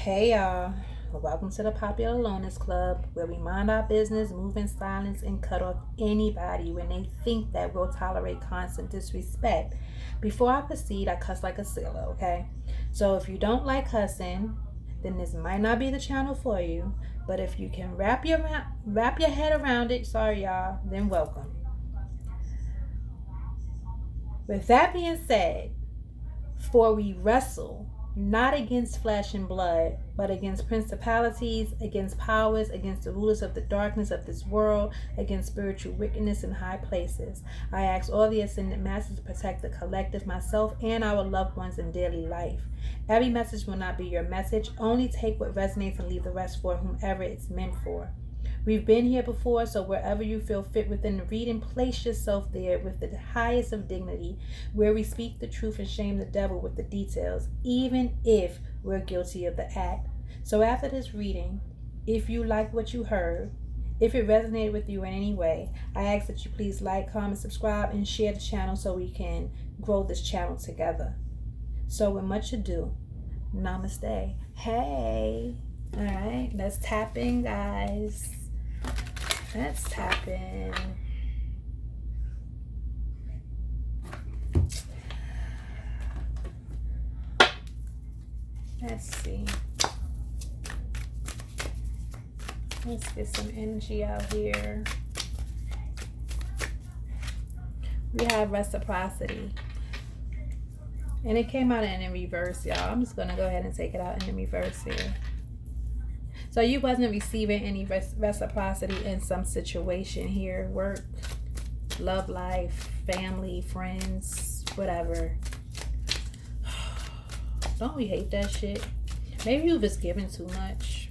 Hey y'all, welcome to the Popular Loners Club, where we mind our business, move in silence, and cut off anybody when they think that we'll tolerate constant disrespect. Before I proceed, I cuss like a sailor, okay? So if you don't like cussing, then this might not be the channel for you. But if you can wrap your head around it, sorry y'all, then welcome. With that being said, for we wrestle not against flesh and blood, but against principalities, against powers, against the rulers of the darkness of this world, against spiritual wickedness in high places. I ask all the ascended masters to protect the collective, myself, and our loved ones in daily life. Every message will not be your message. Only take what resonates and leave the rest for whomever it's meant for. We've been here before, so wherever you feel fit within the reading, place yourself there with the highest of dignity, where we speak the truth and shame the devil with the details, even if we're guilty of the act. So after this reading, if you like what you heard, if it resonated with you in any way, I ask that you please like, comment, subscribe, and share the channel so we can grow this channel together. So with much ado, namaste. Hey. All right, let's tap in, guys. Let's tap in. Let's see. Let's get some energy out here. We have reciprocity. And it came out in reverse, y'all. I'm just going to go ahead and take it out in the reverse here. So you wasn't receiving any reciprocity in some situation here. Work, love life, family, friends, whatever. Don't we hate that shit? Maybe you was giving too much.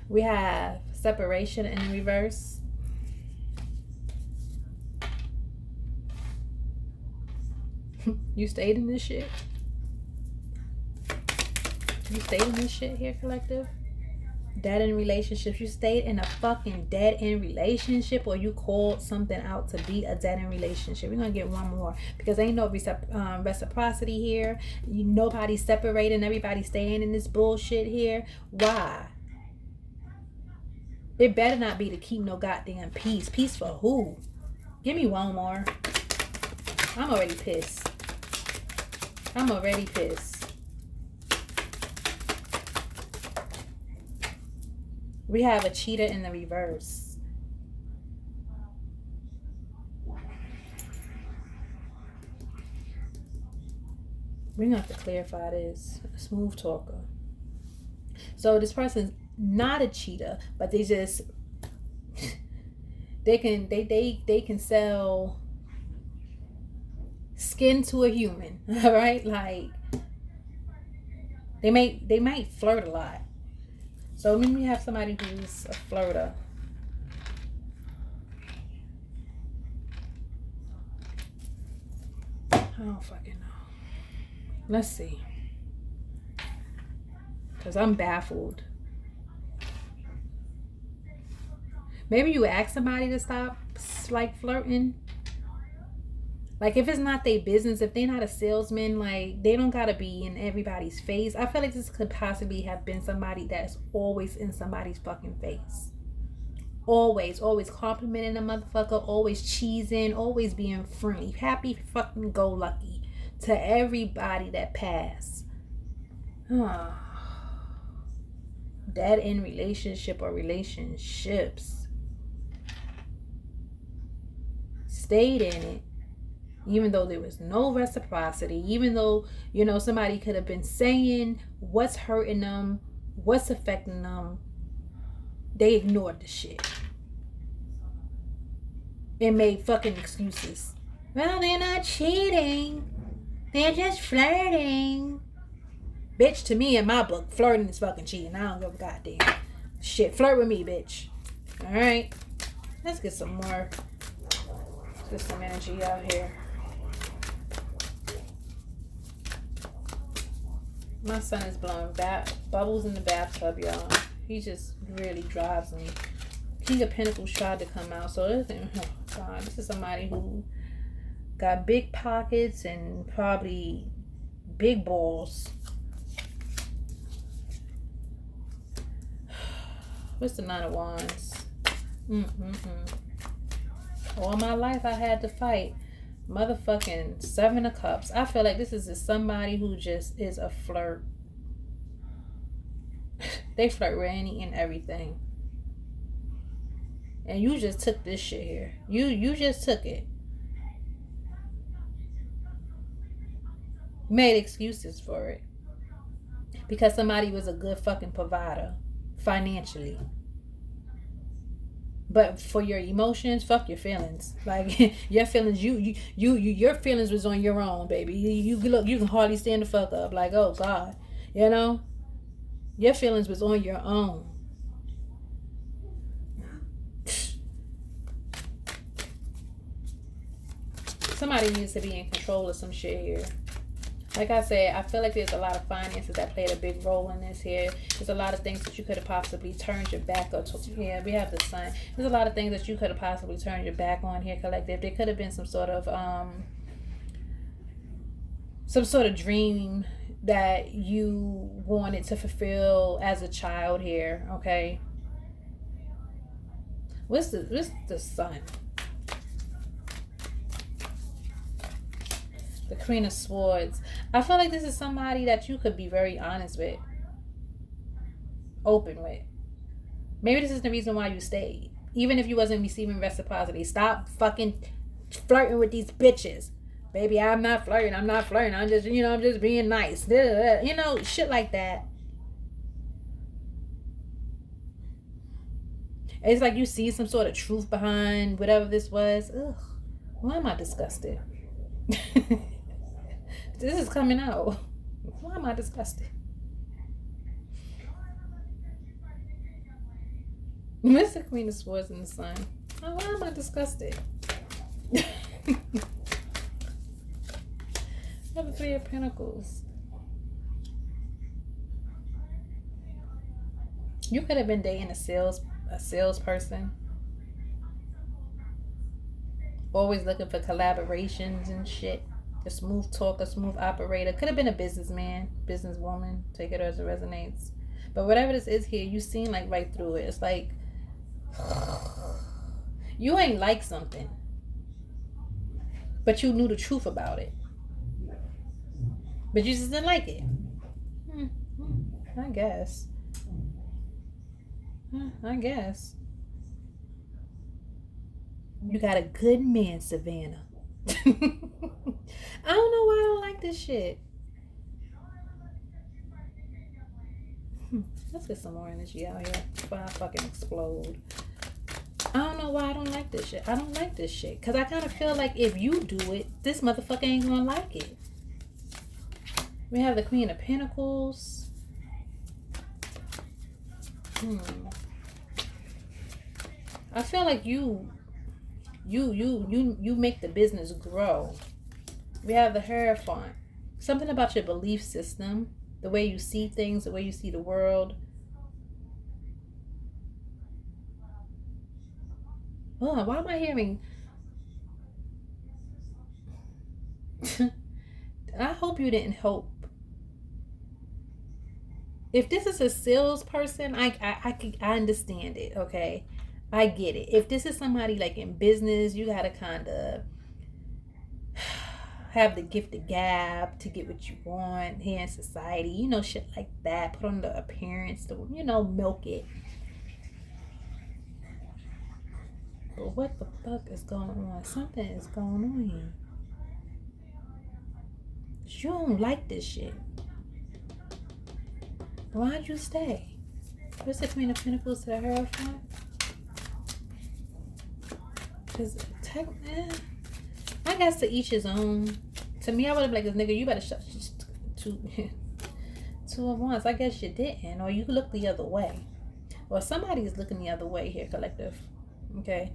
We have separation in the reverse. You stayed in this shit? You stayed in this shit here, collective? Dead end relationships. You stayed in a fucking dead end relationship, or you called something out to be a dead end relationship. We're gonna get one more because ain't no reciprocity here. Nobody's separating. Everybody's staying in this bullshit here. Why? It better not be to keep no goddamn peace. Peace for who? Give me one more. I'm already pissed. We have a cheetah in the reverse. We're going to have to clarify this. A smooth talker. So this person's not a cheetah, but they just they can sell skin to a human. All right? Like they might flirt a lot. So when we have somebody who's a flirter, I don't fucking know. Let's see. Because I'm baffled. Maybe you ask somebody to stop like flirting. Like if it's not their business, if they're not a salesman, like they don't gotta be in everybody's face. I feel like this could possibly have been somebody that's always in somebody's fucking face. Always complimenting a motherfucker, always cheesing, always being friendly, happy fucking go lucky to everybody that pass. Dead end relationship or relationships. Stayed in it. Even though there was no reciprocity, even though, somebody could have been saying what's hurting them, what's affecting them, they ignored the shit. And made fucking excuses. Well, they're not cheating. They're just flirting. Bitch, to me, in my book, flirting is fucking cheating. I don't give a goddamn shit. Flirt with me, bitch. Alright. Let's get some more. Let's get some energy out here. My son is blowing bubbles in the bathtub, y'all. He just really drives me. King of Pentacles tried to come out. So this is somebody who got big pockets and probably big balls. What's the Nine of Wands? All my life I had to fight. Motherfucking Seven of Cups. I feel like this is just somebody who just is a flirt. They flirt with any and everything. And you just took this shit here. You just took it. Made excuses for it. Because somebody was a good fucking provider. Financially. But for your emotions, fuck your feelings. Like your feelings, your feelings was on your own, baby. You can hardly stand the fuck up. Like, oh God, you know, your feelings was on your own. Somebody needs to be in control of some shit here. Like I said, I feel like there's a lot of finances that played a big role in this here. There's a lot of things that you could have possibly turned your back on. Yeah, we have the sun. There's a lot of things that you could have possibly turned your back on here, collective. There could have been some sort of dream that you wanted to fulfill as a child here, okay? What's the sun? The Queen of Swords. I feel like this is somebody that you could be very honest with. Open with. Maybe this is the reason why you stayed. Even if you wasn't receiving reciprocity. Stop fucking flirting with these bitches. Baby, I'm not flirting. I'm just, I'm just being nice. Shit like that. It's like you see some sort of truth behind whatever this was. Ugh. Why am I disgusted? This is coming out. Why am I disgusted? Mr. Queen of Swords in the Sun. Oh, why am I disgusted? Have the Three of Pentacles. You could have been dating a salesperson. Always looking for collaborations and shit. A smooth talker, smooth operator. Could have been a businessman, businesswoman. Take it as it resonates. But whatever this is here, you seem like right through it. It's like you ain't like something, but you knew the truth about it. But you just didn't like it. I guess. You got a good man, Savannah. I don't know why I don't like this shit. Let's get some more energy out here before I fucking explode. I don't know why I don't like this shit. I don't like this shit. Because I kind of feel like if you do it, this motherfucker ain't gonna like it. We have the Queen of Pentacles. I feel like you make the business grow. We have the Hierophant. Something about your belief system, the way you see things, the way you see the world. Oh, why am I hearing? I hope you didn't hope. If this is a salesperson, I understand it, okay? I get it. If this is somebody like in business, you gotta kind of have the gift of gab to get what you want here in society. Shit like that. Put on the appearance to, milk it. But what the fuck is going on? Something is going on here. You don't like this shit. Why'd you stay? What's the Queen of Pentacles to the Hierophant? Because, I guess to each his own. To me, I would have been like, this nigga, you better shut two at once. I guess you didn't. Or you look the other way. Or somebody's looking the other way here, collective. Okay?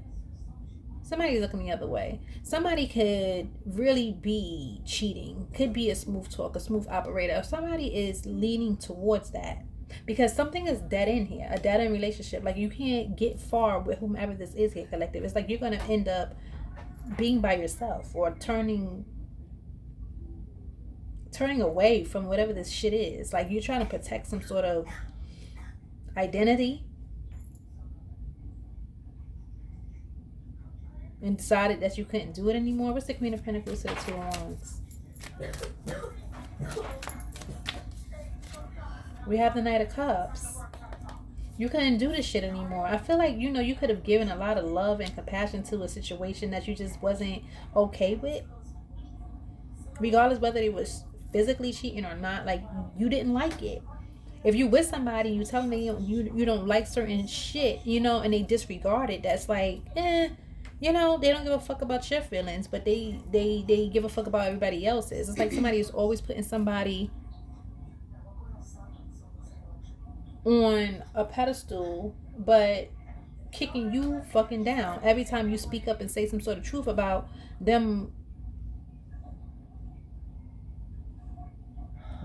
Somebody's looking the other way. Somebody could really be cheating. Could be a smooth talker, smooth operator. Or somebody is leaning towards that. Because something is dead in here. A dead end relationship. Like, you can't get far with whomever this is here, collective. It's like you're going to end up being by yourself. Or turning away from whatever this shit is. Like, you're trying to protect some sort of identity. and decided that you couldn't do it anymore. What's the Queen of Pentacles to the Two of Wands? We have the Knight of Cups. You couldn't do this shit anymore. I feel like, you could have given a lot of love and compassion to a situation that you just wasn't okay with. Regardless whether it was physically cheating or not, like, you didn't like it. If you with somebody, you tell them you don't like certain shit, and they disregard it, that's like, they don't give a fuck about your feelings, but they give a fuck about everybody else's. It's like somebody is always putting somebody on a pedestal, but kicking you fucking down every time you speak up and say some sort of truth about them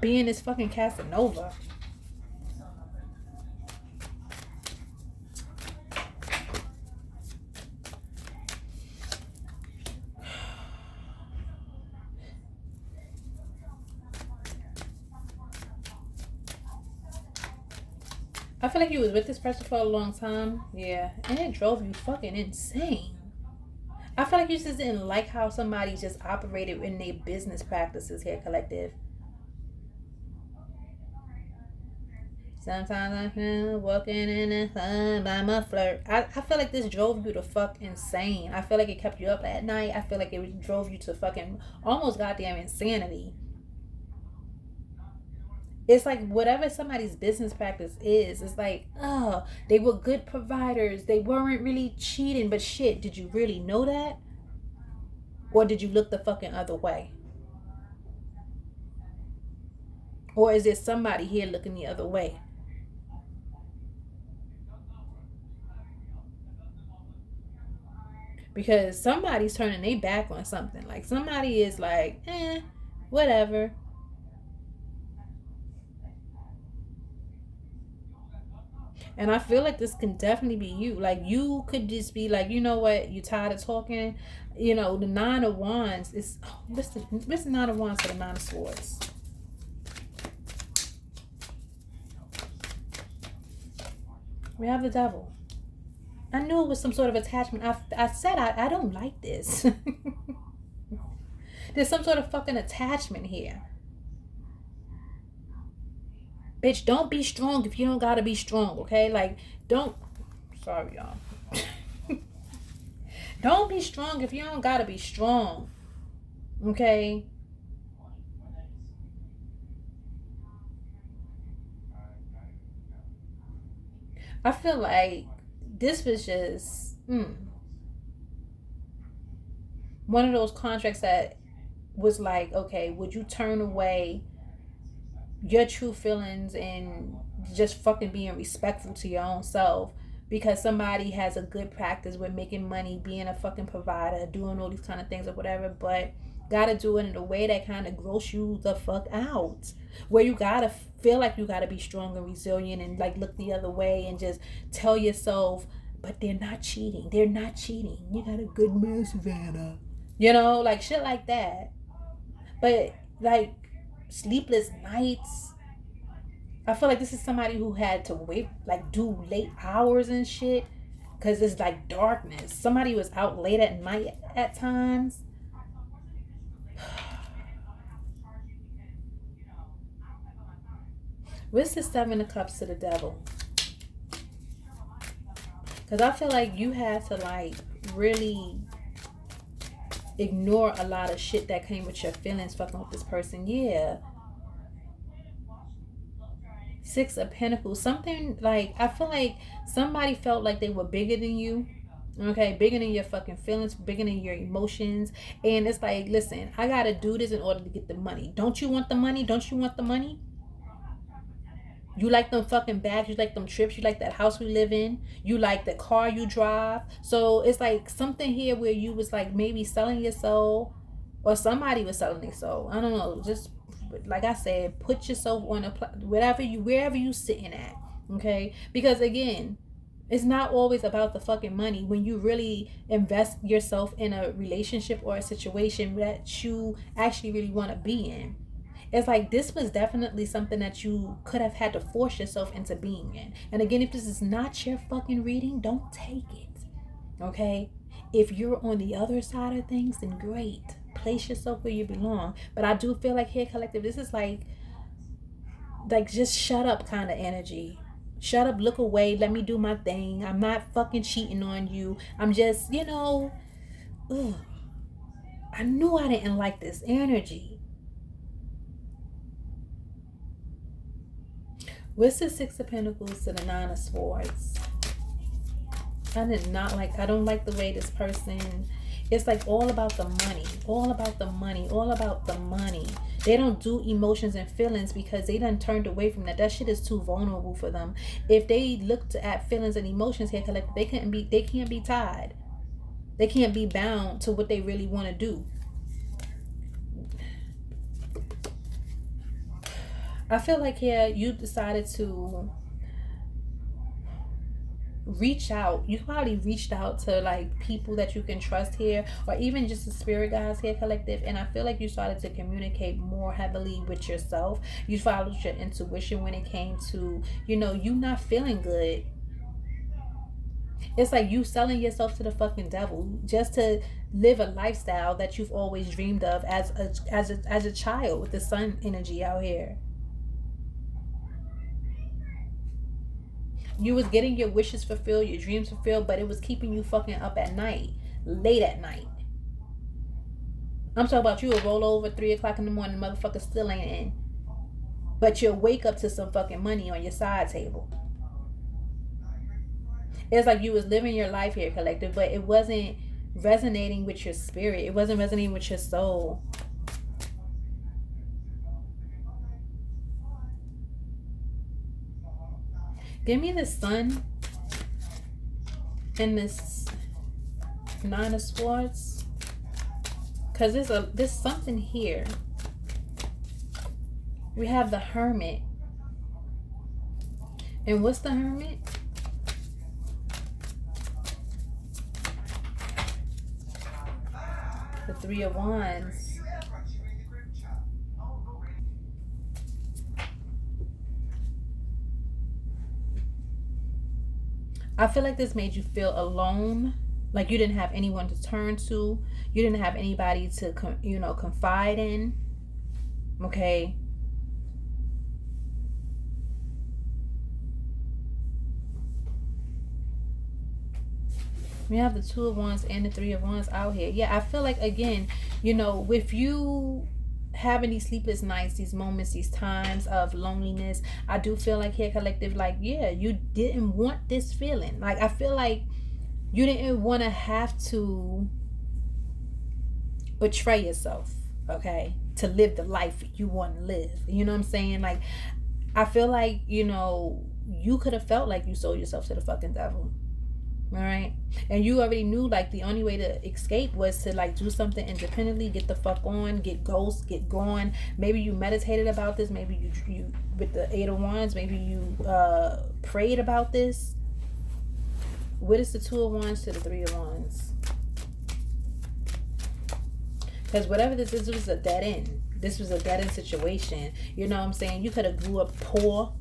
being this fucking Casanova. I feel like you was with this person for a long time. Yeah. And it drove you fucking insane. I feel like you just didn't like how somebody just operated in their business practices here, collective. Sometimes I feel walking in the sun by my flirt. I feel like this drove you to fuck insane. I feel like it kept you up at night. I feel like it drove you to fucking almost goddamn insanity. It's like whatever somebody's business practice is, it's like, they were good providers. They weren't really cheating, but shit, did you really know that? Or did you look the fucking other way? Or is there somebody here looking the other way? Because somebody's turning their back on something. Like somebody is like, whatever. And I feel like this can definitely be you. Like, you could just be like, you know what? You're tired of talking. The Nine of Wands is... what's the Nine of Wands to the Nine of Swords? We have the Devil. I knew it was some sort of attachment. I said I don't like this. There's some sort of fucking attachment here. Bitch, don't be strong if you don't gotta be strong, okay? Like, don't... sorry, y'all. Don't be strong if you don't gotta be strong, okay? I feel like this was just... one of those contracts that was like, okay, would you turn away your true feelings and just fucking being respectful to your own self because somebody has a good practice with making money, being a fucking provider, doing all these kind of things or whatever, but gotta do it in a way that kind of gross you the fuck out, where you gotta feel like you gotta be strong and resilient and like look the other way and just tell yourself, but they're not cheating, you got a good man, Savannah, like shit like that. But like sleepless nights, I feel like this is somebody who had to wait, like do late hours and shit because it's like darkness. Somebody was out late at night at times. What's the Seven of Cups to the Devil? Because I feel like you had to like really ignore a lot of shit that came with your feelings fucking with this person. Yeah. Six of Pentacles. Something like, I feel like somebody felt like they were bigger than you. Okay, bigger than your fucking feelings, bigger than your emotions. And it's like, listen, I gotta do this in order to get the money. Don't you want the money? Don't you want the money? You like them fucking bags, you like them trips, you like that house we live in, you like the car you drive. So it's like something here where you was like maybe selling your soul, or somebody was selling their soul. I don't know. Just like I said, put yourself on a wherever you sitting at, okay? Because again, it's not always about the fucking money when you really invest yourself in a relationship or a situation that you actually really want to be in. It's like this was definitely something that you could have had to force yourself into being in. And again, if this is not your fucking reading, don't take it. Okay? If you're on the other side of things, then great. Place yourself where you belong. But I do feel like here, collective, this is like just shut up kind of energy. Shut up, look away, let me do my thing. I'm not fucking cheating on you. I'm just, ugh. I knew I didn't like this energy. What's the Six of Pentacles to the Nine of Swords? I don't like the way this person, it's like all about the money, all about the money, all about the money. They don't do emotions and feelings because they done turned away from that. That shit is too vulnerable for them. If they looked at feelings and emotions here, collective, they can't be tied. They can't be bound to what they really want to do. I feel like here you decided to reach out. You probably reached out to like people that you can trust here, or even just the spirit guides here, collective. And I feel like you started to communicate more heavily with yourself. You followed your intuition when it came to, you not feeling good. It's like you selling yourself to the fucking devil just to live a lifestyle that you've always dreamed of as a child, with the sun energy out here. You was getting your wishes fulfilled, your dreams fulfilled, but it was keeping you fucking up at night, late at night. I'm talking about you will roll over 3 o'clock in the morning, motherfucker still ain't in. But you'll wake up to some fucking money on your side table. It's like you was living your life here, collective, but it wasn't resonating with your spirit. It wasn't resonating with your soul. Give me the sun and this Nine of Swords, because there's something here. We have the Hermit. And what's the Hermit? The Three of Wands. I feel like this made you feel alone, like you didn't have anyone to turn to. You didn't have anybody to, confide in. Okay. We have the Two of Wands and the Three of Wands out here. Yeah, I feel like, again, with you having these sleepless nights, these moments, these times of loneliness, I do feel like here, collective, like, yeah, you didn't want this feeling. Like, I feel like you didn't want to have to betray yourself, okay, to live the life you want to live. You know what I'm saying? Like, I feel like, you could have felt like you sold yourself to the fucking devil. All right, and you already knew like the only way to escape was to like do something independently, get the fuck on, get ghost, get gone. Maybe you meditated about this. Maybe you with the Eight of Wands, maybe you prayed about this. What is the Two of Wands to the Three of Wands? Because whatever this is, was a dead end. This was a dead end situation. You know what I'm saying? You could have grew up poor.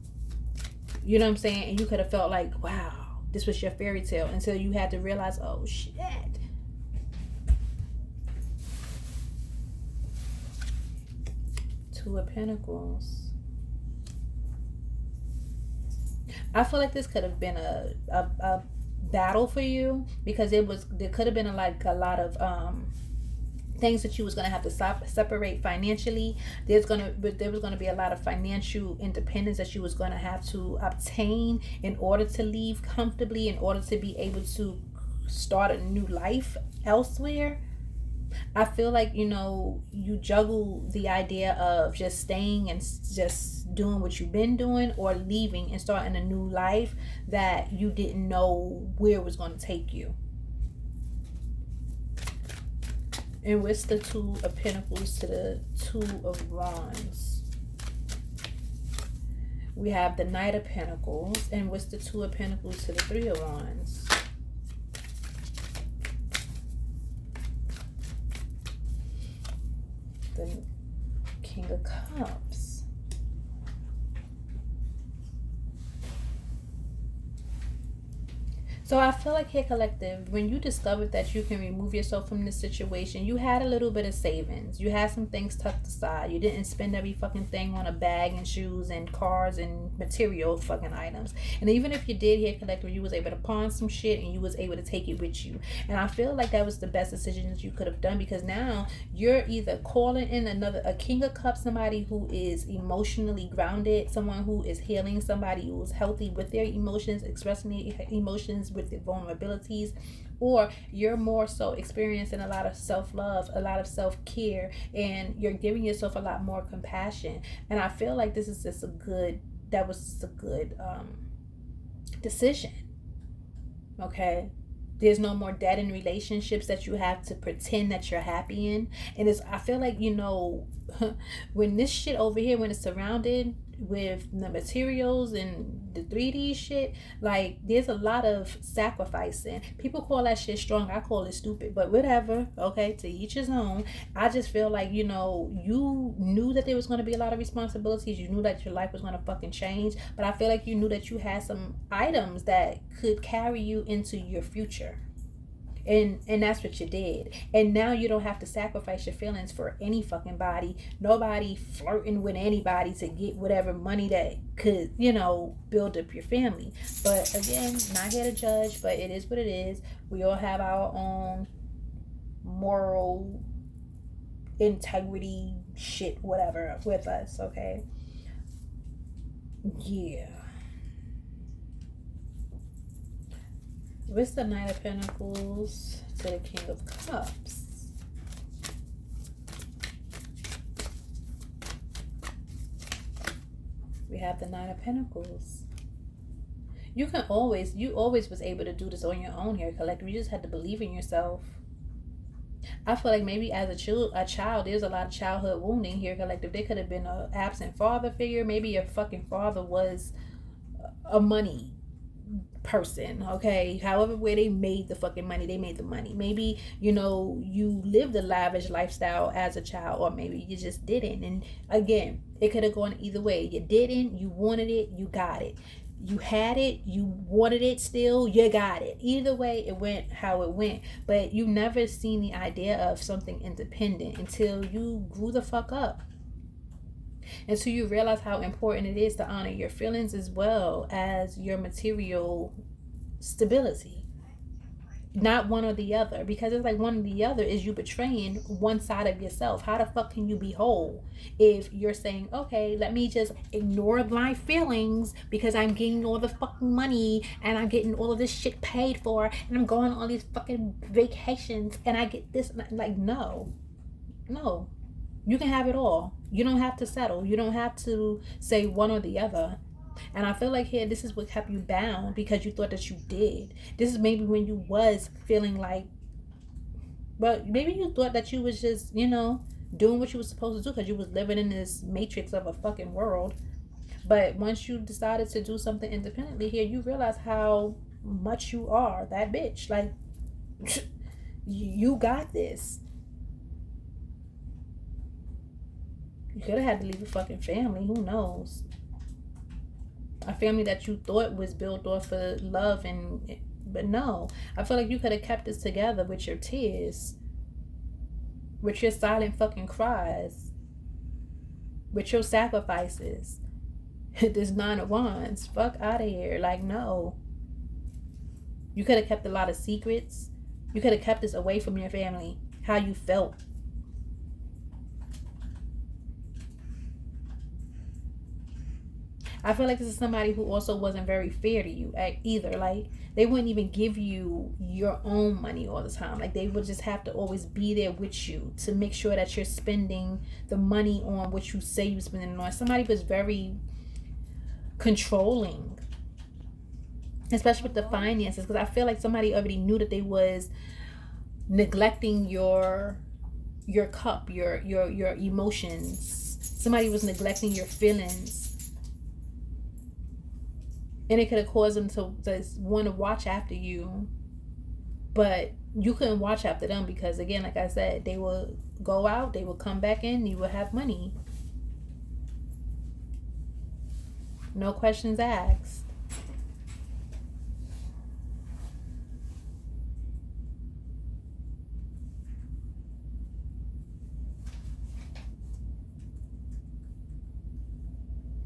You know what I'm saying? And you could have felt like, wow, this was your fairy tale, until you had to realize, oh shit. Two of Pentacles. I feel like this could have been a battle for you, because there could have been a lot of things that you was going to have to separate financially. There was going to be a lot of financial independence that you was going to have to obtain in order to leave comfortably, in order to be able to start a new life elsewhere. I feel like, you juggle the idea of just staying and just doing what you've been doing, or leaving and starting a new life that you didn't know where it was going to take you. And what's the Two of Pentacles to the Two of Wands? We have the Knight of Pentacles. And what's the Two of Pentacles to the Three of Wands? The King of Cups. So I feel like here, collective, when you discovered that you can remove yourself from this situation, you had a little bit of savings. You had some things tucked aside. You didn't spend every fucking thing on a bag and shoes and cars and material fucking items. And even if you did here, collective, you was able to pawn some shit and you was able to take it with you. And I feel like that was the best decision that you could have done, because now you're either calling in a king of cups, somebody who is emotionally grounded, someone who is healing, somebody who is healthy with their emotions, expressing their emotions with their vulnerabilities, or you're more so experiencing a lot of self-love, a lot of self-care, and you're giving yourself a lot more compassion. And I feel like this is just that was just a good decision. Okay, there's no more dead end relationships that you have to pretend that you're happy in. And I feel like, when this shit over here, when it's surrounded with the materials and the 3D shit, like, there's a lot of sacrificing. People call that shit strong. I call it stupid, but whatever. Okay, to each his own. I just feel like, you knew that there was going to be a lot of responsibilities. You knew that your life was going to fucking change, but I feel like you knew that you had some items that could carry you into your future. And that's what you did. And now you don't have to sacrifice your feelings for any fucking body. Nobody flirting with anybody to get whatever money that could, build up your family. But again, not here to judge, but it is what it is. We all have our own moral integrity shit, whatever, with us, okay? Yeah. With the Knight of Pentacles to the King of Cups. We have the Knight of Pentacles. You always was able to do this on your own here, collective. You just had to believe in yourself. I feel like maybe as a child, there's a lot of childhood wounding here, collective. There could have been an absent father figure. Maybe your fucking father was a money person, okay? However way they made the fucking money, they made the money. Maybe, you lived a lavish lifestyle as a child, or maybe you just didn't. And again, it could have gone either way. You didn't, you wanted it, you got it. You had it, you wanted it still, you got it. Either way, it went how it went. But you never seen the idea of something independent until you grew the fuck up. And so you realize how important it is to honor your feelings as well as your material stability. Not one or the other, because it's like one or the other is you betraying one side of yourself. How the fuck can you be whole if you're saying, okay, let me just ignore my feelings because I'm getting all the fucking money and I'm getting all of this shit paid for and I'm going on all these fucking vacations and I get this? Like, no. You can have it all. You don't have to settle. You don't have to say one or the other. And I feel like here, this is what kept you bound because you thought that you did. This is maybe when you was feeling like, but maybe you thought that you was just, doing what you was supposed to do because you was living in this matrix of a fucking world. But once you decided to do something independently here, you realize how much you are that bitch. Like, you got this. You could have had to leave a fucking family. Who knows? A family that you thought was built off of love, but no. I feel like you could have kept this together with your tears, with your silent fucking cries, with your sacrifices. This 9 of Wands. Fuck out of here. Like, no. You could have kept a lot of secrets. You could have kept this away from your family. How you felt. I feel like this is somebody who also wasn't very fair to you either. Like, they wouldn't even give you your own money all the time. Like, they would just have to always be there with you to make sure that you're spending the money on what you say you're spending it on. Somebody was very controlling, especially with the finances, because I feel like somebody already knew that they was neglecting your cup, your emotions. Somebody was neglecting your feelings. And it could have caused them to want to watch after you. But you couldn't watch after them because, again, like I said, they will go out, they will come back in, you will have money. No questions asked.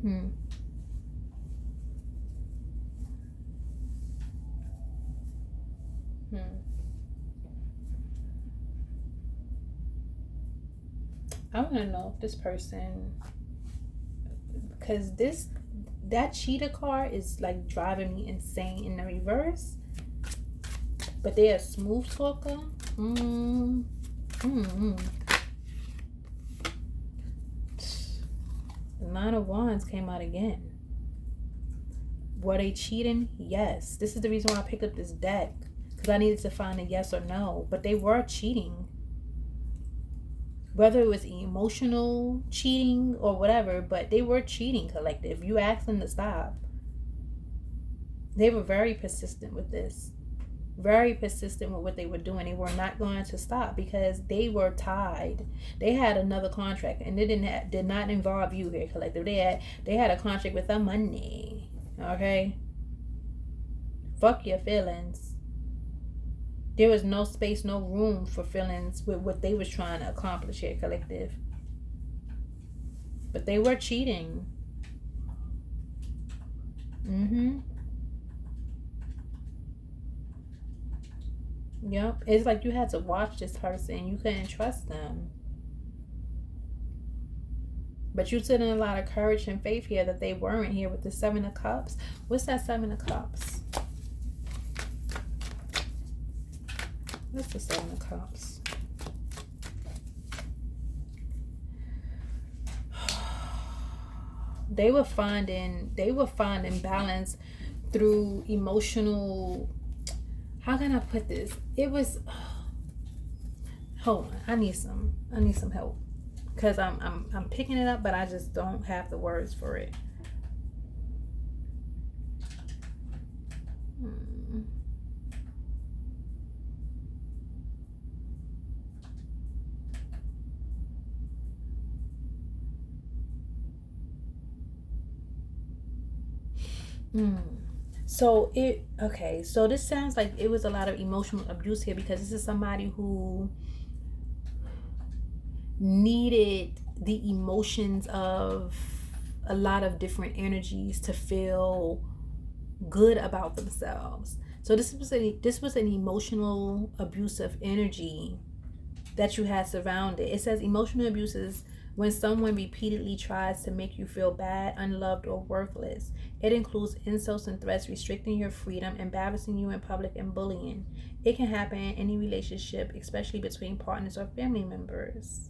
Hmm. Hmm. I want to know if this person, because that cheetah car is like driving me insane in the reverse, but they're a smooth talker. Mm. Mm. The Nine of Wands came out again. Were they cheating? Yes. This is the reason why I picked up this deck, because I needed to find a yes or no. But they were cheating. Whether it was emotional cheating or whatever, but they were cheating, collective. You asked them to stop. They were very persistent with this. Very persistent with what they were doing. They were not going to stop because they were tied. They had another contract, and it did not involve you here, collective. They had a contract with the money. Okay? Fuck your feelings. There was no space, no room for feelings with what they was trying to accomplish here, collective. But they were cheating. Mm-hmm. Yep. It's like you had to watch this person. You couldn't trust them. But you took in a lot of courage and faith here that they weren't here with the Seven of Cups. What's that Seven of Cups? What's the Seven of Cups? They were finding balance through emotional. How can I put this? It was. Hold on. I need some help. Because I'm picking it up, but I just don't have the words for it. So so this sounds like it was a lot of emotional abuse here, because this is somebody who needed the emotions of a lot of different energies to feel good about themselves. So this was an emotional abusive energy that you had surrounded. It says emotional abuse is when someone repeatedly tries to make you feel bad, unloved, or worthless. It includes insults and threats, restricting your freedom, embarrassing you in public, and bullying. It can happen in any relationship, especially between partners or family members.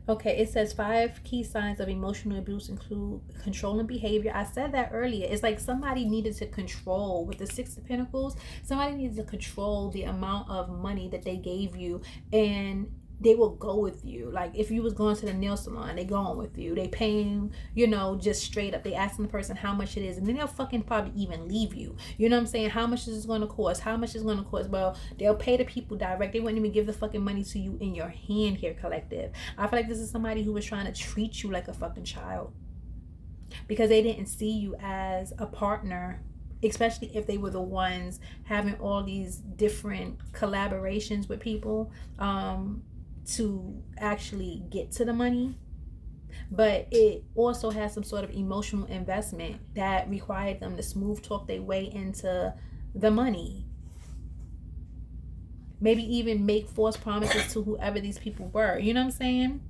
Okay, it says 5 key signs of emotional abuse include controlling behavior. I said that earlier. It's like somebody needed to control, with the Six of Pentacles, somebody needed to control the amount of money that they gave you, and they will go with you. Like if you was going to the nail salon, they going with you. They paying, just straight up. They asking the person how much it is, and then they'll fucking probably even leave you. You know what I'm saying? How much is this going to cost? How much is going to cost? Well, they'll pay the people direct. They wouldn't even give the fucking money to you in your hand here, collective. I feel like this is somebody who was trying to treat you like a fucking child, because they didn't see you as a partner, especially if they were the ones having all these different collaborations with people to actually get to the money. But it also has some sort of emotional investment that required them to smooth talk their way into the money. Maybe even make false promises to whoever these people were. You know what I'm saying?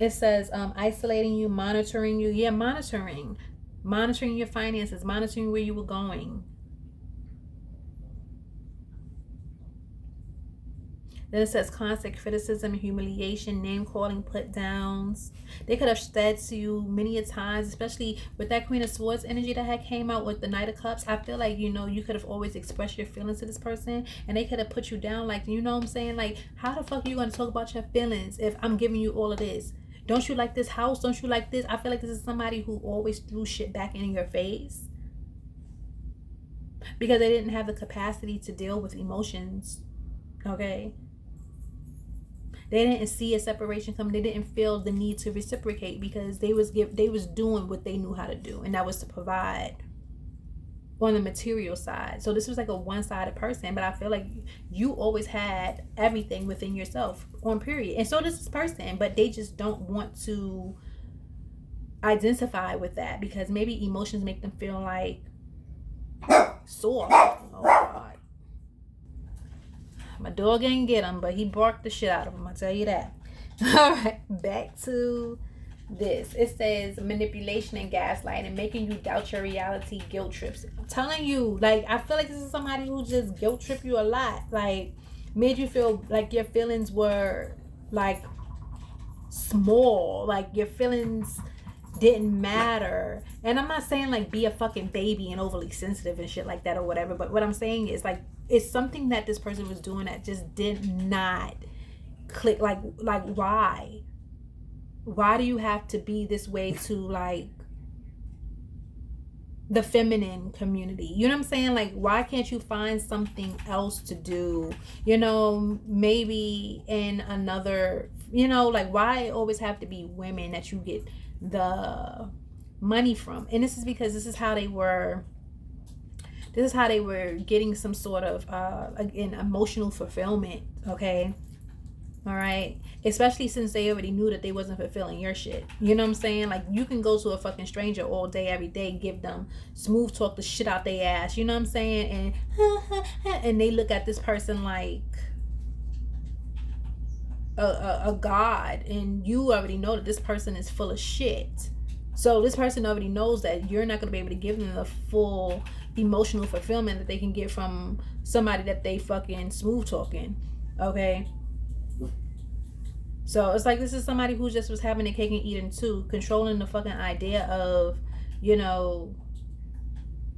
It says isolating you, monitoring you. Yeah, monitoring your finances, monitoring where you were going. Then it says constant criticism, humiliation, name calling, put downs. They could have said to you many a times, especially with that Queen of Swords energy that had came out with the Knight of Cups. I feel like, you could have always expressed your feelings to this person, and they could have put you down. Like, you know what I'm saying? Like, how the fuck are you going to talk about your feelings if I'm giving you all of this? Don't you like this house? Don't you like this? I feel like this is somebody who always threw shit back in your face because they didn't have the capacity to deal with emotions. Okay? They didn't see a separation coming. They didn't feel the need to reciprocate because they was doing what they knew how to do, and that was to provide on the material side. So this was like a one-sided person, but I feel like you always had everything within yourself on period. And so does this person, but they just don't want to identify with that because maybe emotions make them feel like sore. Oh God. My dog ain't get him, but he barked the shit out of him, I'll tell you that. All right, back to this. It says manipulation and gaslighting, making you doubt your reality, guilt trips. I'm telling you, like, I feel like this is somebody who just guilt trip you a lot. Like, made you feel like your feelings were like small, like your feelings didn't matter. And I'm not saying like be a fucking baby and overly sensitive and shit like that or whatever, but what I'm saying is like it's something that this person was doing that just did not click. Like why do you have to be this way to like the feminine community? You know what I'm saying? Like, why can't you find something else to do? You know, maybe in another, you know, like why always have to be women that you get the money from? And this is because this is how they were getting some sort of again, emotional fulfillment. Okay, all right, especially since they already knew that they wasn't fulfilling your shit. You know what I'm saying? Like, you can go to a fucking stranger all day every day, give them smooth talk the shit out their ass, you know what I'm saying, and they look at this person like a god, and you already know that this person is full of shit. So this person already knows that you're not going to be able to give them the full emotional fulfillment that they can get from somebody that they fucking smooth talking. Okay, so it's like this is somebody who just was having a cake and eating too, controlling the fucking idea of, you know,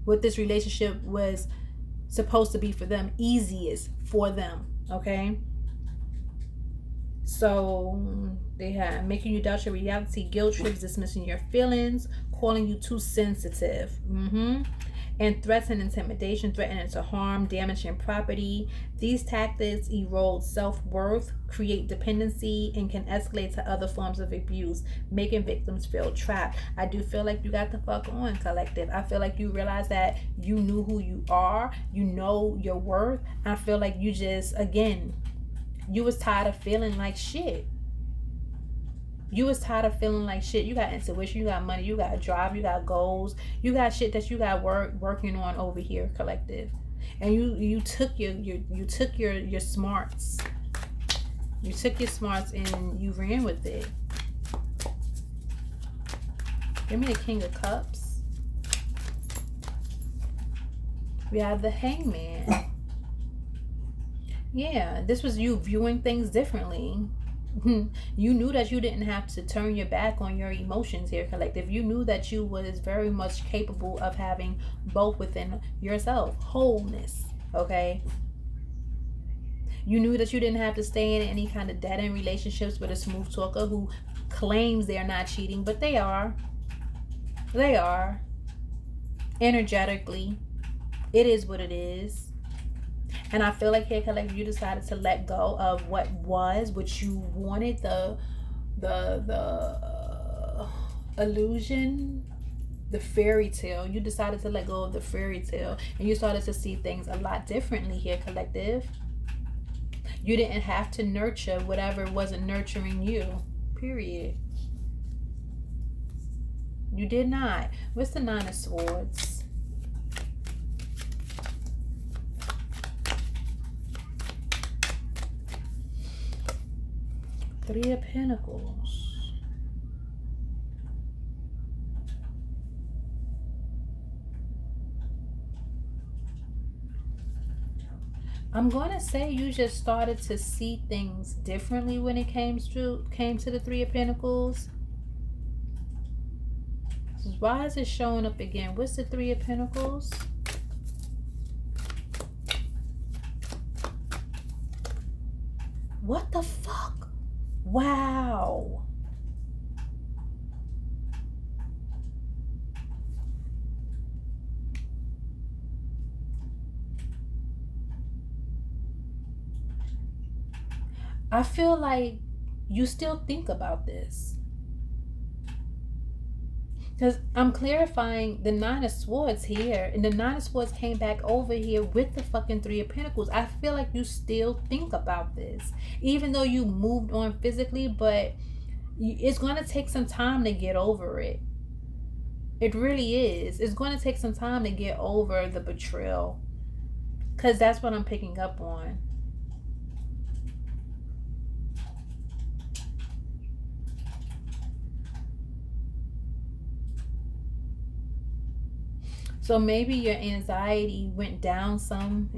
what this relationship was supposed to be for them, easiest for them. Okay, so they have making you doubt your reality, guilt trips, dismissing your feelings, calling you too sensitive, and threats and intimidation, threatening to harm, damaging property. These tactics erode self-worth, create dependency, and can escalate to other forms of abuse, making victims feel trapped. I do feel like you got the fuck on, collective. I feel like you realize that you knew who you are, you know your worth. I feel like you just, again, you was tired of feeling like shit. You was tired of feeling like shit. You got intuition, you got money, you got drive, you got goals, you got shit that you got working on over here, collective. And you took your smarts. You took your smarts and you ran with it. Give me the King of Cups. We have the Hangman. Yeah, this was you viewing things differently. You knew that you didn't have to turn your back on your emotions here, collective. You knew that you was very much capable of having both within yourself, wholeness. Okay, you knew that you didn't have to stay in any kind of dead-end relationships with a smooth talker who claims they're not cheating, but they are energetically. It is what it is. And I feel like here, collective, you decided to let go of what you wanted, the illusion, the fairy tale. You decided to let go of the fairy tale, and you started to see things a lot differently here, collective. You didn't have to nurture whatever wasn't nurturing you, period. You did not. What's the Nine of Swords? Three of Pentacles. I'm going to say you just started to see things differently when it came to the Three of Pentacles. Why is it showing up again? What's the Three of Pentacles? What the fuck? Wow. I feel like you still think about this. Because I'm clarifying the Nine of Swords here, and the Nine of Swords came back over here with the fucking Three of Pentacles. I feel like you still think about this, even though you moved on physically, but it's going to take some time to get over it. It really is. It's going to take some time to get over the betrayal, because that's what I'm picking up on. So maybe your anxiety went down some,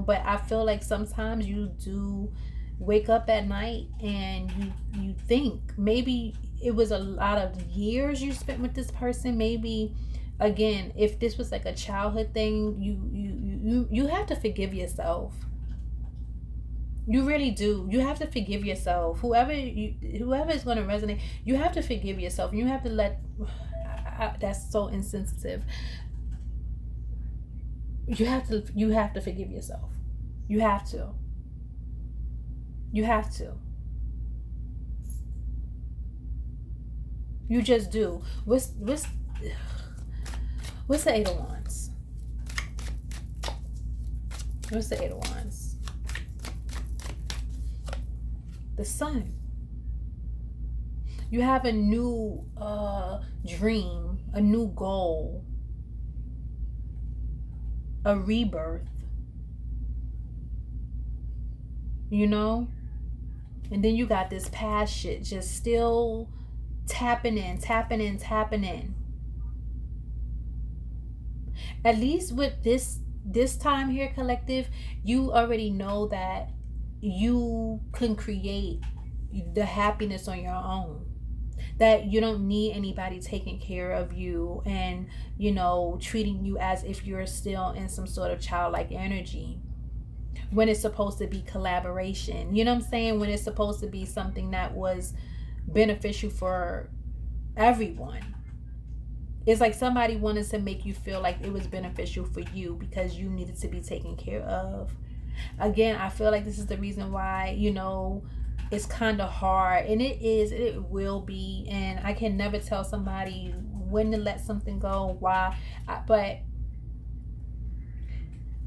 but I feel like sometimes you do wake up at night and you think maybe it was a lot of years you spent with this person. Maybe again, if this was like a childhood thing, you have to forgive yourself. You really do. You have to forgive yourself. Whoever is going to resonate, you have to forgive yourself. You have to let that's so insensitive. You have to forgive yourself. You have to. You just do. What's the Eight of Wands? What's the Eight of Wands? The Sun. You have a new dream, a new goal, a rebirth, and then you got this past shit just still tapping in. At least with this time here, collective, you already know that you can create the happiness on your own, that you don't need anybody taking care of you and treating you as if you're still in some sort of childlike energy, when it's supposed to be collaboration. You know what I'm saying? When it's supposed to be something that was beneficial for everyone. It's like somebody wanted to make you feel like it was beneficial for you because you needed to be taken care of. Again, I feel like this is the reason why it's kind of hard, and it will be, and I can never tell somebody when to let something go, why, but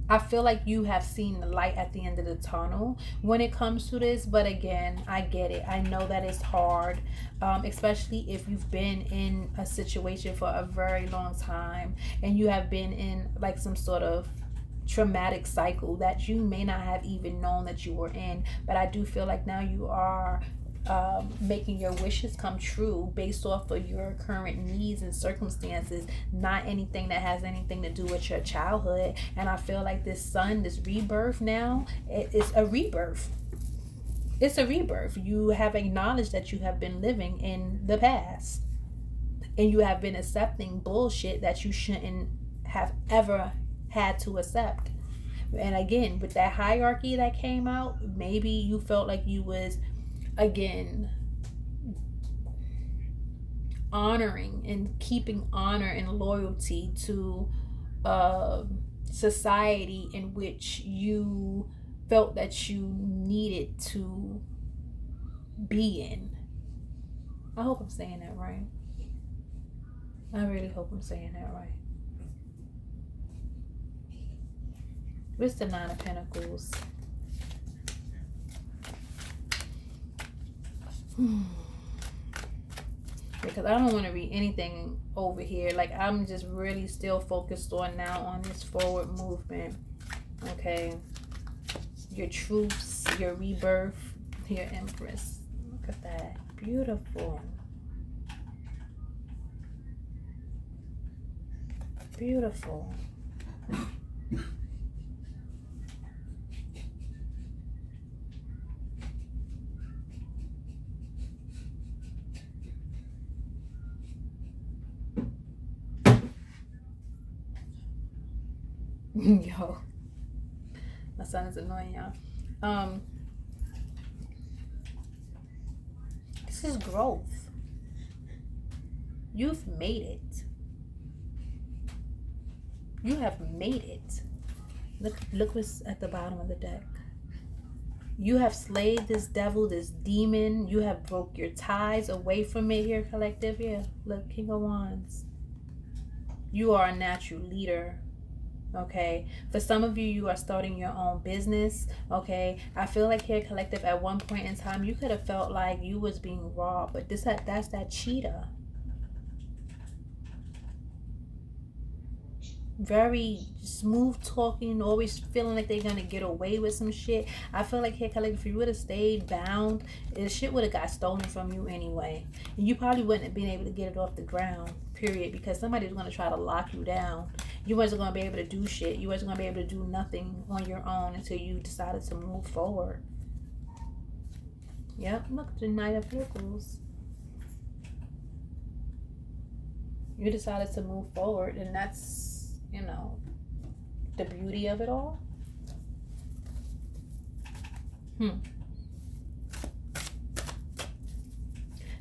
I feel like you have seen the light at the end of the tunnel when it comes to this. But again, I get it. I know that it's hard, especially if you've been in a situation for a very long time and you have been in like some sort of traumatic cycle that you may not have even known that you were in. But I do feel like now you are making your wishes come true based off of your current needs and circumstances, not anything that has anything to do with your childhood. And I feel like this rebirth now, it's a rebirth. It's a rebirth. You have acknowledged that you have been living in the past and you have been accepting bullshit that you shouldn't have ever had to accept. And again, with that hierarchy that came out, maybe you felt like you was again honoring and keeping honor and loyalty to society in which you felt that you needed to be in. I hope I'm saying that right. I really hope I'm saying that right. What's the Nine of Pentacles? Because I don't want to read anything over here. Like, I'm just really still focused on now on this forward movement. Okay. Your truths, your rebirth, your Empress. Look at that. Beautiful. Beautiful. Yo, my son is annoying, y'all. This is growth. You've made it. You have made it. Look what's at the bottom of the deck. You have slayed this devil, this demon. You have broke your ties away from it here, collective. Yeah, look, King of Wands. You are a natural leader. Okay, for some of you, you are starting your own business. Okay, I feel like here, collective, at one point in time you could have felt like you was being robbed, but that's that cheetah. Very smooth talking, always feeling like they're gonna get away with some shit. I feel like here, collective, if you would have stayed bound, the shit would have got stolen from you anyway, and you probably wouldn't have been able to get it off the ground, period, because somebody's gonna try to lock you down. You wasn't gonna be able to do shit. You wasn't gonna be able to do nothing on your own until you decided to move forward. Yep, look, the Knight of Pentacles. You decided to move forward, and that's, you know, the beauty of it all.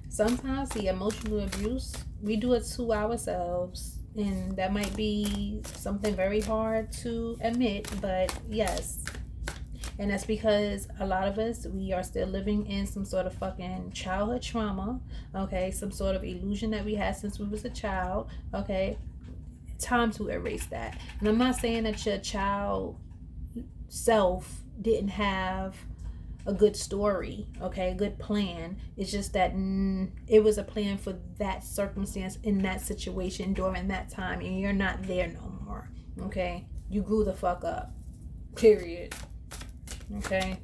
Sometimes the emotional abuse, we do it to ourselves, and that might be something very hard to admit, but yes. And that's because a lot of us, we are still living in some sort of fucking childhood trauma, okay? Some sort of illusion that we had since we was a child, okay? Time to erase that. And I'm not saying that your child self didn't have a good story, okay, a good plan. It's just that it was a plan for that circumstance in that situation during that time, and you're not there no more, okay? You grew the fuck up, period. Okay,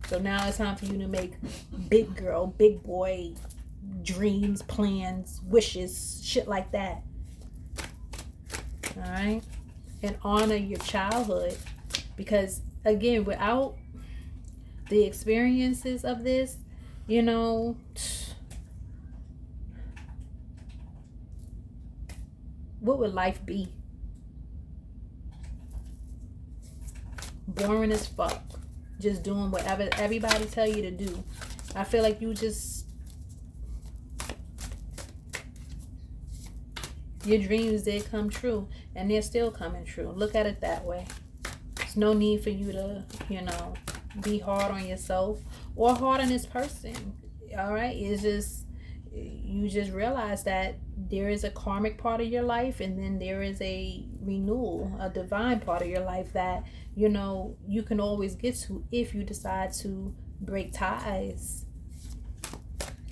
so now it's time for you to make big girl, big boy dreams, plans, wishes, shit like that. All right, and honor your childhood, because again, without the experiences of this, you know, what would life be? Boring as fuck. Just doing whatever everybody tell you to do. I feel like you just, your dreams did come true, and they're still coming true. Look at it that way. There's no need for you to, you know, be hard on yourself or hard on this person. All right, it's just, you just realize that there is a karmic part of your life, and then there is a renewal, a divine part of your life that, you know, you can always get to if you decide to break ties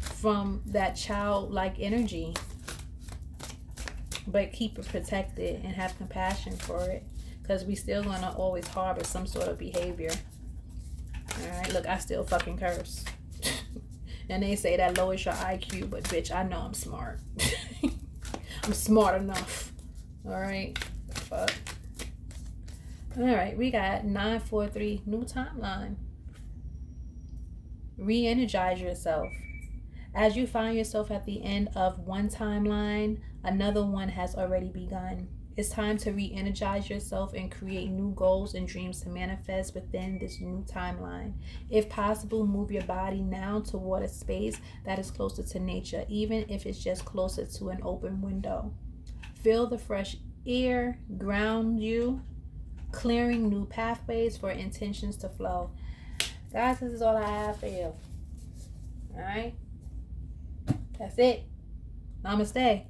from that childlike energy, but keep it protected and have compassion for it, because we still gonna always harbor some sort of behavior. All right, look, I still fucking curse. And they say that lowers your IQ, but bitch, I know I'm smart. I'm smart enough. All right, fuck. All right, we got 943, new timeline. Re-energize yourself. As you find yourself at the end of one timeline, another one has already begun. It's time to re-energize yourself and create new goals and dreams to manifest within this new timeline. If possible, move your body now toward a space that is closer to nature, even if it's just closer to an open window. Feel the fresh air ground you, clearing new pathways for intentions to flow. Guys, this is all I have for you. All right? That's it. Namaste.